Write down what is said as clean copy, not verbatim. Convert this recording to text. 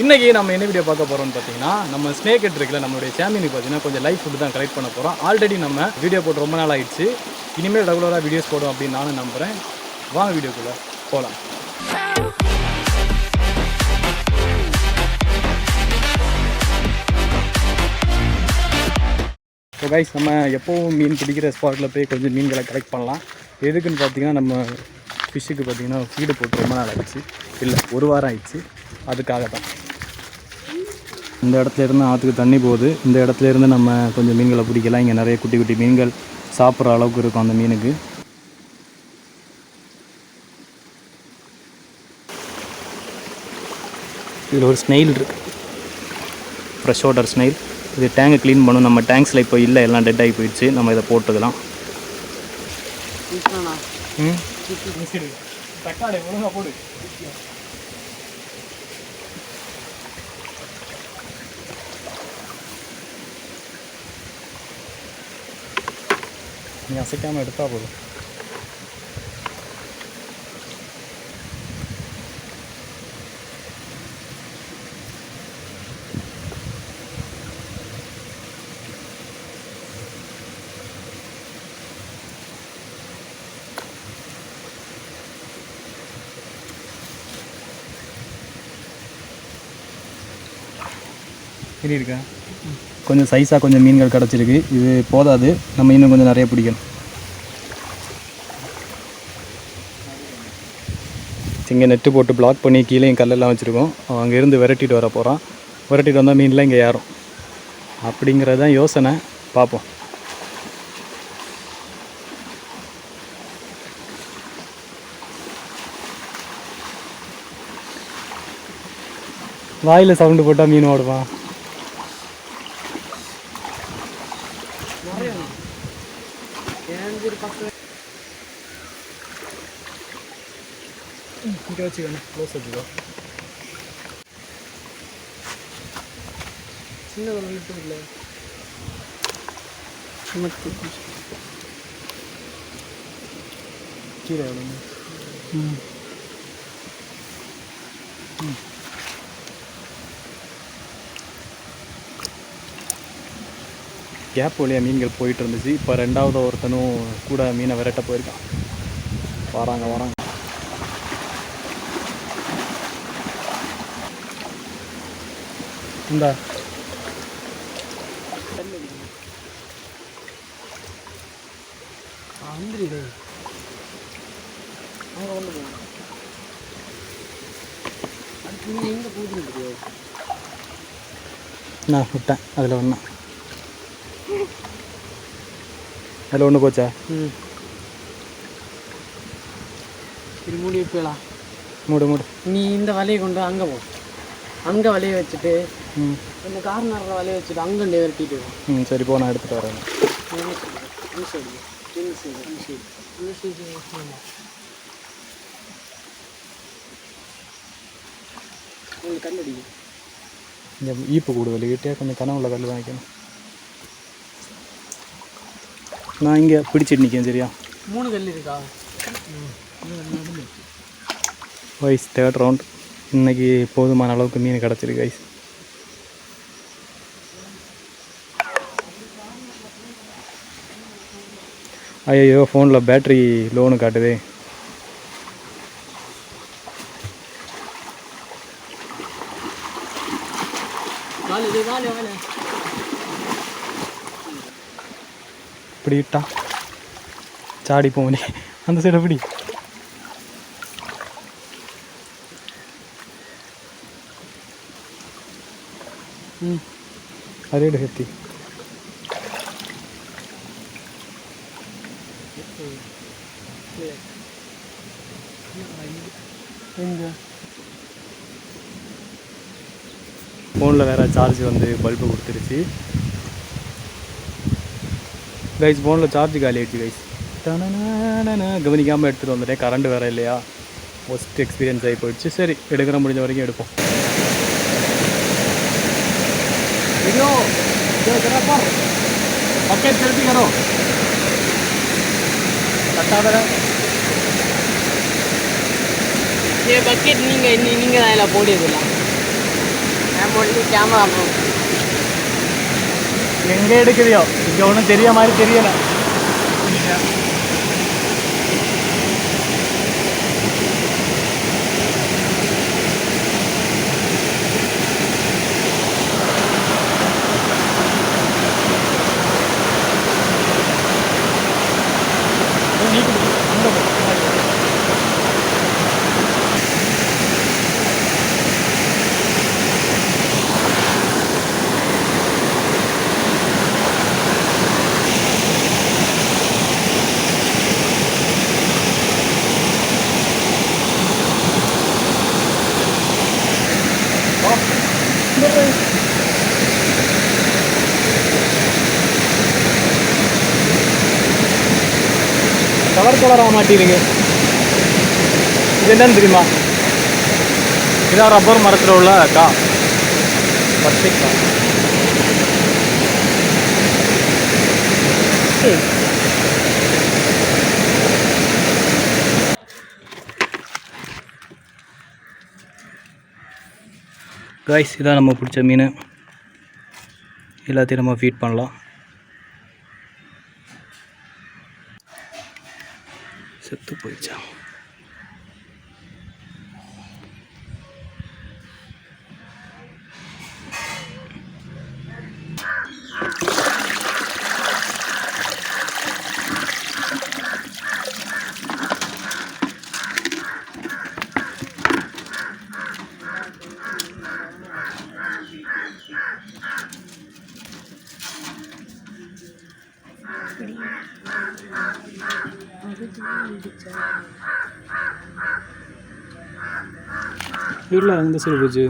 இன்றைக்கி நம்ம என்ன வீடியோ பார்க்க போகிறோம்னு பார்த்தீங்கன்னா, நம்ம ஸ்னேக் ஹெட் இருக்குல்ல, நம்மளுடைய சாம்பியனுக்கு பார்த்தீங்கன்னா கொஞ்சம் லைவ் ஃபுட்டு தான் கலெக்ட் பண்ண போகிறோம். ஆல்ரெடி நம்ம வீடியோ போட்டு ரொம்ப நாள் ஆயிடுச்சு. இனிமேல் ரெகுலராக வீடியோஸ் போடும் அப்படின்னு நானும் நம்புகிறேன். வாங்க வீடியோக்குள்ளே போகலாம். ஸோ கைஸ், நம்ம எப்போவும் மீன் பிடிக்கிற ஸ்பாட்டில் போய் கொஞ்சம் மீன்களை கலெக்ட் பண்ணலாம். எதுக்குன்னு பார்த்தீங்கன்னா, நம்ம ஃபிஷ்ஷுக்கு பார்த்தீங்கன்னா ஃபீடு போட்டு ரொம்ப நாள் ஆயிடுச்சு, இல்லை ஒரு வாரம் ஆயிடுச்சு. அதுக்காக தான் இந்த இடத்துலேருந்து ஆற்றுக்கு தண்ணி போகுது. இந்த இடத்துலேருந்து நம்ம கொஞ்சம் மீன்களை பிடிக்கலாம். இங்கே நிறைய குட்டி குட்டி மீன்கள் சாப்பிட்ற அளவுக்கு இருக்கும் அந்த மீனுக்கு. இதில் ஒரு ஸ்னெயில் இருக்குது, ஃப்ரெஷ் வாட்டர் ஸ்னெயில். இது டேங்கை க்ளீன் பண்ணும். நம்ம டேங்க்ஸில் இப்போ இல்லை, எல்லாம் டெட் ஆகி போயிடுச்சு. நம்ம இதை போட்டுக்கலாம். தக்காளி ஒழுங்காக போடு. நீ அசைக்காமல் எடுத்தால் போதும். சரி இருக்கா? கொஞ்சம் சைஸாக கொஞ்சம் மீன்கள் கிடச்சிருக்கு. இது போதாது, நம்ம இன்னும் கொஞ்சம் நிறைய பிடிக்கணும். இங்கே நெட்டு போட்டு பிளாக் பண்ணி கீழே கல்லெல்லாம் வச்சுருக்கோம். அங்கேருந்து விரட்டிட்டு வர போகிறான். விரட்டிட்டு வந்தால் மீன்லாம் இங்கே ஏறும் அப்படிங்கிறது தான் யோசனை. பார்ப்போம். வாயில் சவுண்டு போட்டால் மீன் ஓடுவான். இங்கே வச்சுக்கணும், க்ளோஸ் வச்சுக்கோ. சின்ன ஒரு லிட்டர் இல்லை, கீரை எவ்வளோ? கேப் வழியாக மீன்கள் போயிட்டு இருந்துச்சு. இப்போ ரெண்டாவது ஒருத்தனும் கூட மீனை விரட்ட போயிருக்கான். வராங்க. இந்த நான் விட்டேன், அதில் ஒன்றா, அதில் ஒன்று போச்சா? இது மூடி வைக்கலாம். மூடு. நீ இந்த வலையை கொண்டு அங்கே போ. அங்கே வலையை வச்சுட்டு இந்த கார்னரில் வலையை வச்சுட்டு அங்கே விரட்டிட்டு வரும். சரி போ, நான் எடுத்துகிட்டு வரேன். உங்களுக்கு கல் அடிக்கும். இந்த ஈப்பு கூடு வலிக்கிட்டே கொஞ்சம் கனவுள்ள கல் தான் வைக்கணும். நான் இங்கே பிடிச்சிட்டு நிற்கேன். சரியா? 3 கல் இருக்கா? வைஸ் தேர்ட் ரவுண்ட். இன்றைக்கி போதுமான அளவுக்கு மீன் கிடச்சிருக்கு வைஸ். ஐயோ, ஃபோனில் பேட்ரி லோனு காட்டுதே. இப்படி விட்டா சாடி போனே. அந்த சைடு எப்படி? அரைடு ஹெத்தி ஃபோனில் வேறு சார்ஜ் வந்து பல்பு கொடுத்துருச்சு கைஸ். ஃபோனில் சார்ஜ் காலி ஆகிடுச்சு கைஸ். கவனிக்காமல் எடுத்துகிட்டு வந்துட்டேன். கரண்ட் வேறு இல்லையா, ஒஸ்ட் எக்ஸ்பீரியன்ஸ் ஆகி போயிடுச்சு. சரி, எடுக்கிற முடிஞ்ச வரைக்கும் எடுப்போம். பக்கெட் செல்ஃபி करो கட்டா வேற. ये बकेट நீங்க தான் எல்லாம் போடுறீங்களா? கேமரா எங்கே எடுக்குறியோ இங்கே ஒன்றும் தெரிய மாதிரி தெரியலை. கலர் கலராக மாட்டிடுங்க. இது என்னன்னு தெரியுமா? இதான் ரப்பர் மரத்தில் உள்ள பச்சை காய்ஸ். இதான் நம்ம பிடிச்ச மீன். எல்லாத்தையும் நம்ம ஃபீட் பண்ணலாம். செத்து போயிடுச்சா? இல்லை, அந்த சைடு போச்சு.